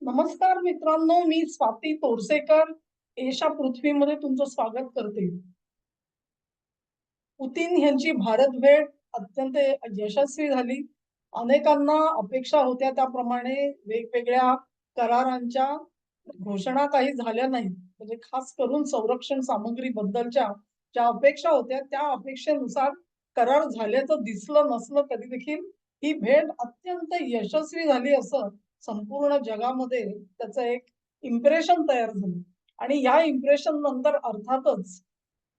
नमस्कार मित्रांनो, मी स्वाती तोरसेकर एशा पृथ्वीमध्ये तुमचं स्वागत करते. पुतीन यांची भारत भेट अत्यंत यशस्वी झाली. अनेकांना अपेक्षा होत्या त्याप्रमाणे वेगवेगळ्या करारांच्या घोषणा काही झाल्या नाहीत. म्हणजे खास करून संरक्षण सामग्री बद्दलच्या ज्या अपेक्षा होत्या त्या अपेक्षेनुसार करार झाल्याचं दिसलं नसलं तरी देखील ही भेट अत्यंत यशस्वी झाली असं संपूर्ण जगामध्ये त्याचं एक इम्प्रेशन तयार झालं. आणि या इम्प्रेशन नंतर अर्थातच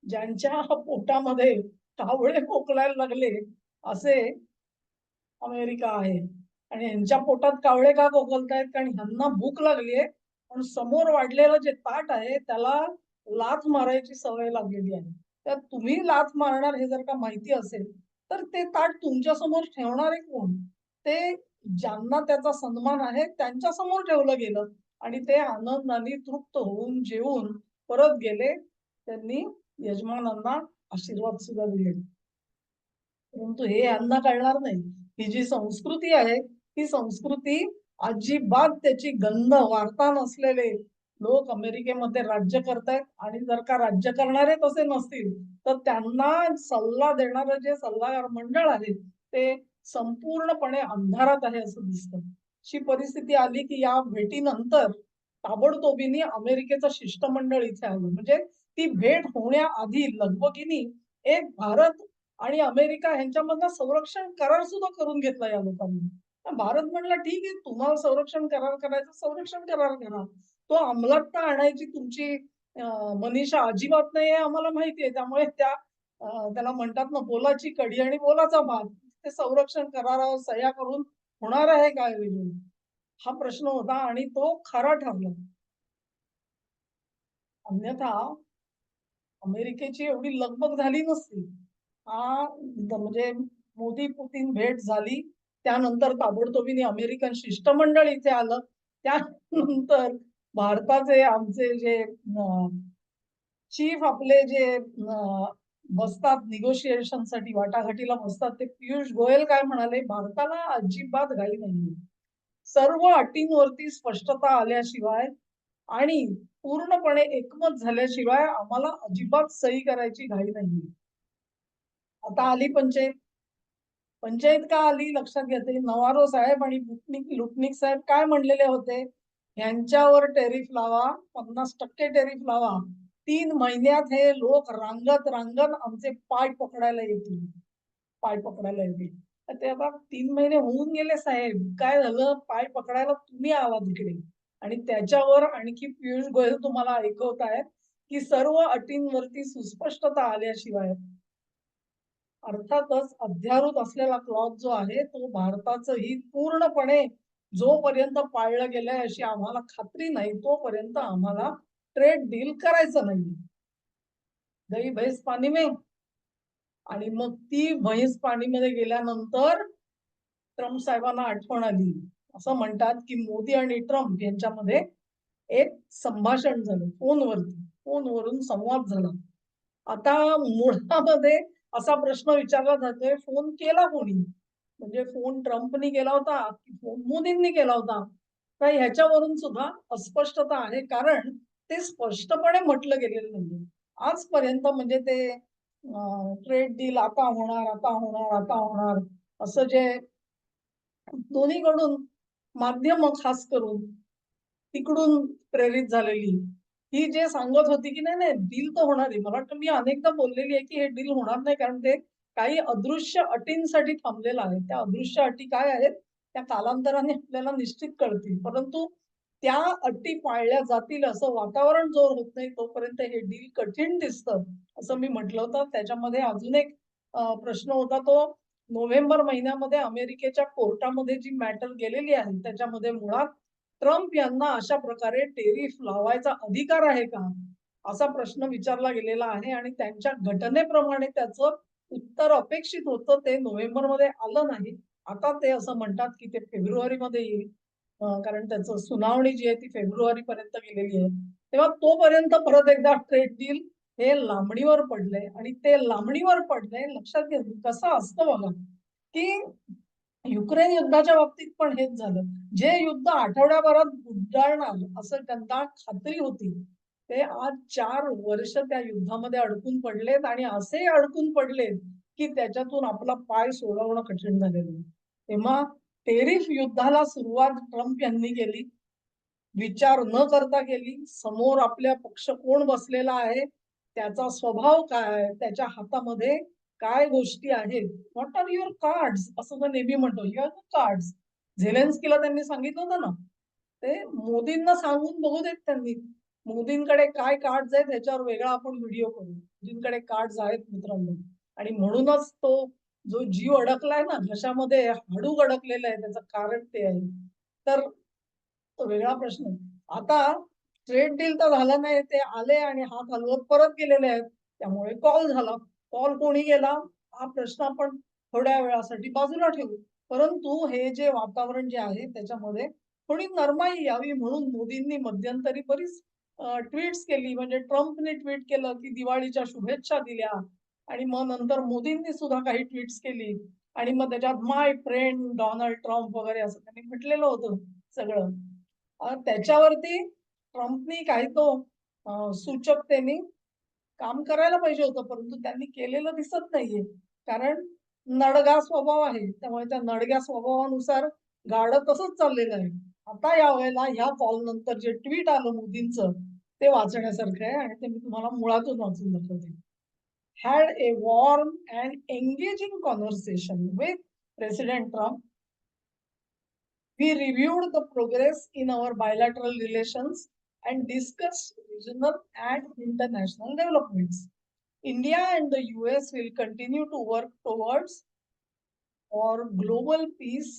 ज्यांच्या पोटामध्ये कावळे खोकलायला लागले असे अमेरिका आहे. आणि यांच्या पोटात कावळे का खोकलतायत? कारण ह्यांना भूक लागली आहे. पण समोर वाढलेलं जे ताट आहे त्याला लाथ मारायची सवय लागलेली आहे. तर तुम्ही लाथ मारणार हे जर का माहिती असेल, तर ते ताट तुमच्या समोर ठेवणारे कोण? ते ज्यांना त्याचा सन्मान आहे त्यांच्या समोर ठेवलं गेलं आणि ते आनंदाने तृप्त होऊन जेवून परत गेले. त्यांनी यजमानांना आशीर्वाद सुद्धा दिले. परंतु हे यांना कळणार नाही. ही जी संस्कृती आहे, ही संस्कृती अजिबात त्याची गंध वार्ता नसलेले लोक अमेरिकेमध्ये राज्य करतायत आणि जर का राज्य करणारे तसे नसतील, तर त्यांना सल्ला देणारं जे सल्लागार मंडळ आहे, ते संपूर्णपणे अंधारात आहे असं दिसतं. अशी परिस्थिती आली की या भेटीनंतर ताबडतोबीने अमेरिकेचं शिष्टमंडळ इथे आलं. म्हणजे ती भेट होण्याआधी लगबगीनी एक भारत आणि अमेरिका ह्यांच्यामधला संरक्षण करार सुद्धा करून घेतला या लोकांनी. तर भारत म्हणला, "ठीक आहे, तुम्हाला संरक्षण करार करायचा, संरक्षण करार करा. तो अंमलात आणायची तुमची मनीषा अजिबात नाही आहे आम्हाला माहिती आहे. त्यामुळे त्याला म्हणतात ना, बोलाची कडी आणि बोलाचा भाग. ते संरक्षण करारावर सह्या करून होणार आहे काय वेगळं?" हा प्रश्न होता आणि तो खरा ठरला. अन्यथा अमेरिकेची एवढी लगबग झाली नसती. म्हणजे मोदी-पुतीन भेट झाली. त्यानंतर ताबडतोबीने अमेरिकन शिष्टमंडळ इथे आलं. त्यानंतर भारताचे आमचे जे चीफ आपले जे बसतात निगोशिएशनसाठी वाटाघाटीला बसतात ते पियुष गोयल काय म्हणाले, "भारताला अजिबात घाई नाहीये. सर्व अटींवरती स्पष्टता आल्याशिवाय आणि पूर्णपणे एकमत झाल्याशिवाय आम्हाला अजिबात सही करायची घाई नाहीये." आता आली पंचायत. पंचायत का आली लक्षात घ्या. ते नवारो साहेब आणि लुटनिक साहेब काय म्हणलेले होते, ह्यांच्यावर टेरिफ लावा, 50% टेरिफ लावा. 3 महिन्यात हे लोक रांगत रांगत आमचे पाय पकडायला येतील. पाय पकडायला येतील. तर ते आता 3 महिने होऊन गेले साहेब. काय झालं? पाय पकडायला तुम्ही आलात इकडे. आणि त्याच्यावर आणखी पियुष गोयल तुम्हाला ऐकवतायत, की सर्व अटींवरती सुस्पष्टता आल्याशिवाय अर्थातच अध्यारूत असलेला क्लॉज जो आहे तो भारताचं हित पूर्णपणे जोपर्यंत पाळलं गेलंय अशी आम्हाला खात्री नाही तोपर्यंत आम्हाला ट्रेड डील करायचं नाही. दही भैस पाणी में. आणि मग ती म्हैस पाणीमध्ये गेल्यानंतर ट्रम्प साहेबांना आठवण आली. असं म्हणतात की मोदी आणि ट्रम्प यांच्यामध्ये एक संभाषण झालं फोनवरून संवाद झाला. आता मुळामध्ये असा प्रश्न विचारला जातोय, फोन केला कोणी? म्हणजे फोन ट्रम्पनी केला होता की फोन मोदींनी केला होता? तर ह्याच्यावरून सुद्धा अस्पष्टता आहे, कारण ते स्पष्टपणे म्हटलं गेलेलं नाहीये. आजपर्यंत म्हणजे ते ट्रेड डील आता होणार, आता होणार, आता होणार असं जे दोन्हीकडून माध्यम खास करून तिकडून प्रेरित झालेली ही जे सांगत होती की नाही नाही डील तर होणार आहे. मला वाटतं मी अनेकदा बोललेली आहे की हे डील होणार नाही, कारण ते काही अदृश्य अटींसाठी थांबलेलं आहे. त्या अदृश्य अटी काय आहेत त्या कालांतराने आपल्याला निश्चित कळतील, परंतु त्या अटी पाळल्या जातील असं वातावरण जोर होत नाही तोपर्यंत हे डील कठीण दिसतं असं मी म्हटलं होतं. त्याच्यामध्ये अजून एक प्रश्न होता तो नोव्हेंबर महिन्यामध्ये अमेरिकेच्या कोर्टामध्ये जी मॅटर गेलेली आहे त्याच्यामध्ये मुळात ट्रम्प यांना अशा प्रकारे टेरिफ लावायचा अधिकार आहे का? असा प्रश्न विचारला गेलेला आहे आणि त्यांच्या घटनेप्रमाणे त्याचं उत्तर अपेक्षित होतं. ते नोव्हेंबरमध्ये आलं नाही. आता ते असं म्हणतात की ते फेब्रुवारीमध्ये येईल. कारण त्याचं सुनावणी जी आहे ती फेब्रुवारीपर्यंत गेलेली आहे. तेव्हा तोपर्यंत परत एकदा ट्रेड डील हे लांबणीवर पडलंय आणि ते लांबणीवर पडलंय लक्षात घ्या कसं असतं बघा, की युक्रेन युद्धाच्या बाबतीत पण हेच झालं. जे युद्ध आठवड्याभरात उद्गारणार असं त्यांना खात्री होती, ते आज 4 वर्ष त्या युद्धामध्ये अडकून पडलेत आणि असे अडकून पडलेत, की त्याच्यातून आपला पाय सोडवणं कठीण झालेलं आहे. तेव्हा टेरिफ युद्धाला सुरुवात ट्रम्प यांनी केली. विचार न करता केली. समोर आपल्या पक्ष कोण बसलेला आहे, त्याचा स्वभाव काय, त्याच्या हातामध्ये काय गोष्टी आहेत. व्हॉट आर युअर कार्ड्स असं तो नेहमी म्हणतो. Your cards. झेलेन्स्कीला त्यांनी सांगितलं होतं ना, ते मोदींना सांगून बघू देत त्यांनी. मोदींकडे काय कार्ड्स आहेत ह्याच्यावर वेगळा आपण व्हिडिओ करू. मोदींकडे कार्ड्स आहेत मित्रांनो. आणि म्हणूनच तो जो जीव अडकलाय ना, घशामध्ये हाडूक अडकलेलं आहे, त्याचं कारण ते आहे. तर तो वेगळा प्रश्न आहे. आता ट्रेड डील तर झाला नाही. ते आले आणि हात हलवत परत गेलेले आहेत. त्यामुळे कॉल झाला. कॉल कोणी केला? हा प्रश्न आपण थोड्या वेळासाठी बाजूला ठेवू. परंतु हे जे वातावरण जे आहे त्याच्यामध्ये थोडी नरमाई यावी म्हणून मोदींनी मध्यंतरी बरीच ट्विट्स केली. म्हणजे ट्रम्पने ट्विट केलं की दिवाळीच्या शुभेच्छा दिल्या आणि मग नंतर मोदींनी सुद्धा काही ट्विट्स केली आणि मग त्याच्यात माय फ्रेंड डोनाल्ड ट्रम्प वगैरे असं त्यांनी म्हटलेलं होतं सगळं. त्याच्यावरती ट्रम्पनी काही तो सूचकतेने काम करायला पाहिजे होतं, परंतु त्यांनी केलेलं दिसत नाहीये. कारण नडगा स्वभाव आहे. त्यामुळे त्या नडग्या स्वभावानुसार गाडं तसंच चाललेलं आहे. आता यावेळेला ह्या कॉल नंतर जे ट्विट आलं मोदींचं, ते वाचण्यासारखं आहे आणि ते मी तुम्हाला मुळातून वाचून दाखवते. Had a warm and engaging conversation with President Trump. We reviewed the progress in our bilateral relations and discussed regional and international developments. India and the US will continue to work towards for global peace,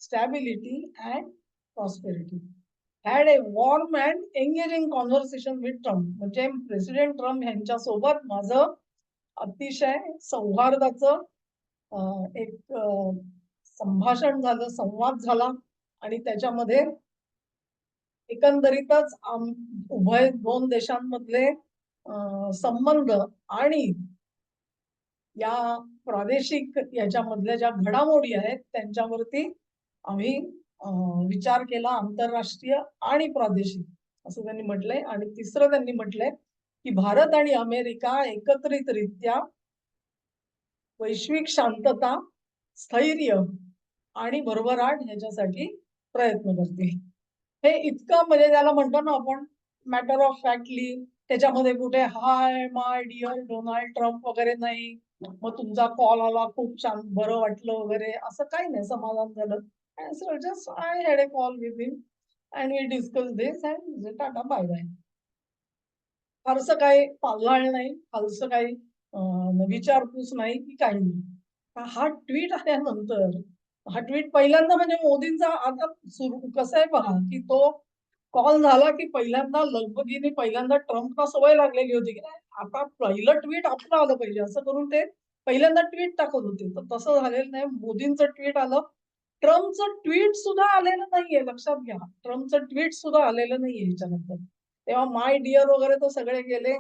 stability, and prosperity. Had a warm and engaging conversation with Trump. म्हणजे president Trump यांच्यासोबत माझं अतिशय सौहार्दाचं एक संभाषण झालं, संवाद झाला आणि त्याच्यामध्ये एकंदरीतच उभय दोन देशांमधले संबंध आणि या प्रादेशिक याच्यामधल्या ज्या घडामोडी आहेत त्यांच्यावरती आम्ही विचार केला, आंतरराष्ट्रीय आणि प्रादेशिक असं त्यांनी म्हटलंय. आणि तिसरं त्यांनी म्हटलंय की भारत आणि अमेरिका एकत्रितरित्या वैश्विक शांतता, स्थैर्य आणि भरभराट ह्याच्यासाठी प्रयत्न करतील. हे इतकं म्हणजे त्याला म्हणतो ना आपण मॅटर ऑफ फॅक्टली, त्याच्यामध्ये कुठे hi my dear Donald Trump वगैरे नाही. मग तुमचा कॉल आला, खूप छान बरं वाटलं वगैरे असं काही नाही, समाधान झालं. So just I had a call with him and we discuss this and tata bye bye. फारसं काही पावसाळ नाही, फारसं काही विचारपूस नाही की काही नाही. हा ट्विट आल्यानंतर हा ट्विट पहिल्यांदा म्हणजे मोदींचा आता सुरू कसं आहे पहा की तो कॉल झाला की पहिल्यांदा लगबगीने पहिल्यांदा ट्रम्पला सवय लागलेली होती की नाही आता पहिलं ट्विट आपलं आलं पाहिजे असं करून ते पहिल्यांदा ट्विट टाकत होते. तर तसं झालेलं नाही. मोदींचं ट्विट आलं. ट्रम्पचं ट्विट सुद्धा आलेलं नाहीये. लक्षात घ्या, ट्रम्पचं ट्विट सुद्धा आलेलं नाहीये ह्याच्यानंतर. तेव्हा माय डिअर वगैरे तो सगळे गेले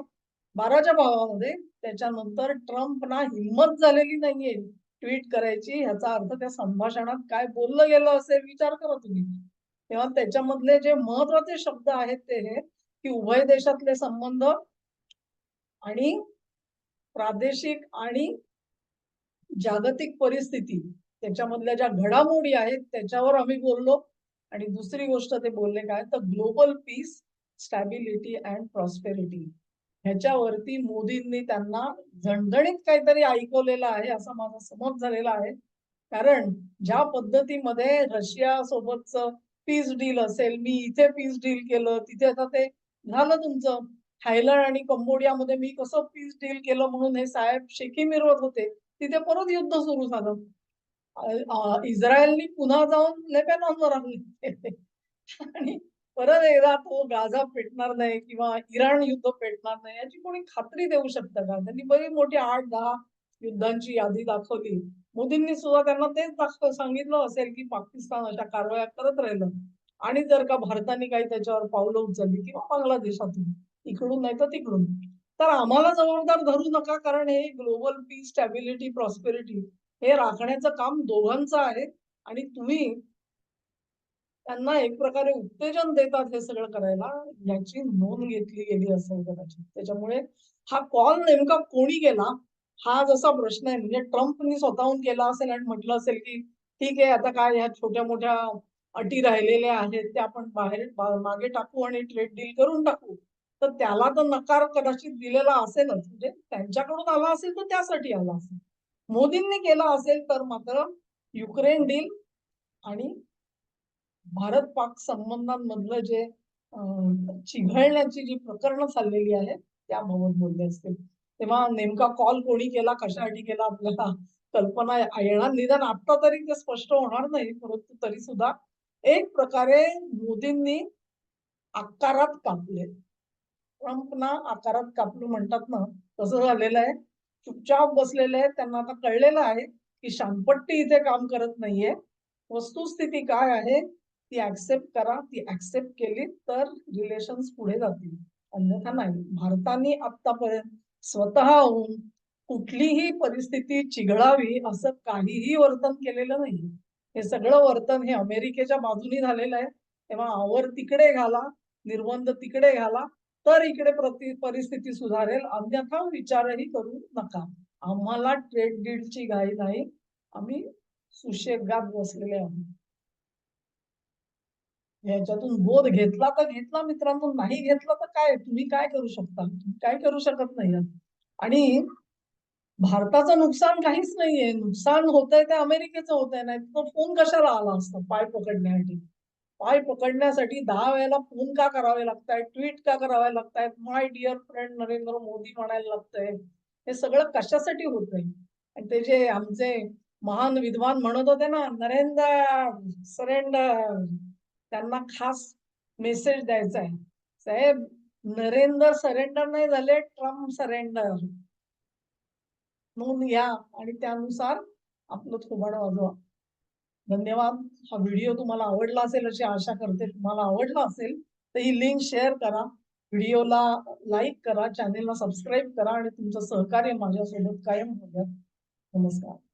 12च्या भावामध्ये. त्याच्यानंतर ट्रम्पना हिंमत झालेली नाहीये ट्विट करायची. ह्याचा अर्थ त्या संभाषणात काय बोललं गेलं असेल विचार करा तुम्ही. तेव्हा त्याच्यामधले जे महत्वाचे शब्द आहेत ते हे की उभय देशातले संबंध आणि प्रादेशिक आणि जागतिक परिस्थिती त्याच्यामधल्या ज्या घडामोडी आहेत त्याच्यावर आम्ही बोललो. आणि दुसरी गोष्ट ते बोलले काय तर global piece, stability and prosperity ह्याच्यावरती मोदींनी त्यांना झणझणीत काहीतरी ऐकवलेलं आहे असा माझा समज झालेला आहे. कारण ज्या पद्धतीमध्ये रशिया सोबतचं पीस डील असेल, मी इथे पीस डील केलं तिथे आता ते झालं तुमचं. थायलंड आणि कंबोडियामध्ये मी कसं पीस डील केलं म्हणून हे साहेब शेकी मिरवत होते. तिथे परत युद्ध सुरू झालं. इस्रायलनी पुन्हा जाऊन लेबनॉनवर हल्ले आणि परत एकदा तो गाझा पेटणार नाही किंवा इराण युद्ध पेटणार नाही याची कोणी खात्री देऊ शकतं का? त्यांनी बरी मोठी 8-10 युद्धांची यादी दाखवली. मोदींनी सुद्धा त्यांना तेच सांगितलं असेल की पाकिस्तान अशा कारवाया करत राहिलं आणि जर का भारताने काही त्याच्यावर पावलं उचलली किंवा बांगलादेशातून इकडून नाही तर तिकडून तर आम्हाला जबाबदार धरू नका. कारण हे ग्लोबल पीस, स्टॅबिलिटी, प्रॉस्पेरिटी हे राखण्याचं काम दोघांचं आहे आणि तुम्ही त्यांना एक प्रकारे उत्तेजन देतात हे सगळं करायला, याची नोंद घेतली गेली असेल कदाचित. त्याच्यामुळे हा कॉल नेमका कोणी केला, हा जसा प्रश्न आहे. म्हणजे ट्रम्पनी स्वतःहून केला असेल आणि म्हटलं असेल, की ठीक आहे आता काय ह्या छोट्या-मोठ्या अटी राहिलेल्या आहेत, त्या आपण मागे टाकू आणि ट्रेड डील करून टाकू. तर त्याला तर नकार कदाचित दिलेला असेलच. म्हणजे त्यांच्याकडून आला असेल तर त्यासाठी आला असेल. मोदींनी केला असेल तर मात्र युक्रेन डील आणि भारत-पाक संबंधांमधलं जे चिघळण्याची जी प्रकरणं चाललेली आहेत, त्याबाबत बोलले असतील. तेव्हा नेमका कॉल कोणी केला, कशासाठी केला आपल्याला कल्पना येणार. निदान आत्ता तरी ते स्पष्ट होणार नाही. परंतु तरी सुद्धा एक प्रकारे मोदींनी आकारात कापले. ट्रम्पना आकारात कापलं म्हणतात ना, तसं झालेलं आहे. चुपचाप बसलेले आहेत. त्यांना आता कळलेलं आहे, की शानपट्टी इथे काम करत नाहीये. वस्तुस्थिती काय आहे, ती ॲक्सेप्ट करा. ती ॲक्सेप्ट केली तर रिलेशन्स पुढे जातील. अन्यथा नाही. भारताने आत्तापर्यंत स्वतःहून कुठलीही परिस्थिती चिघळावी असं काहीही वर्तन केलेलं नाही. हे सगळं वर्तन हे अमेरिकेच्या बाजूनी झालेलं आहे. तेव्हा आवर तिकडे घाला, निर्बंध तिकडे घाला, तर इकडे परिस्थिती सुधारेल. अन्यथा विचारही करू नका. आम्हाला ट्रेड डीलची घाई नाही. आम्ही सुशेगात बसलेले आहोत. याच्यातून बोध घेतला तर घेतला मित्रांनो, नाही घेतला तर काय तुम्ही काय करू शकता? तुम्ही काय करू शकत नाही. आणि भारताचं नुकसान काहीच नाहीये. नुकसान होतंय ते अमेरिकेचं होतंय. नाही तो फोन कशाला आला असता पाय पकडण्यासाठी? पाय पकडण्यासाठी 10 वेळेला फोन का करावे लागतायत? ट्वीट का करावे लागतायत? My dear friend Narendra Modi म्हणायला लागतंय. हे सगळं कशासाठी होतंय? आणि ते जे आमचे महान विद्वान म्हणत होते ना, नरेंद्र सरेंडर. त्यांना खास मेसेज द्यायचा आहे. साहेब, नरेंद्र सरेंडर नाही झाले, ट्रम्प सरेंडर. नोंद घ्या आणि त्यानुसार आपलं थोबाडं वाजवा. धन्यवाद. हा व्हिडिओ तुम्हाला आवडला असेल अशी आशा करते. तुम्हाला आवडला असेल तर ही लिंक शेअर करा. व्हिडिओला लाईक करा, चॅनेलला सबस्क्राईब करा आणि तुमचं सहकार्य माझ्यासोबत कायम होऊ द्या. नमस्कार.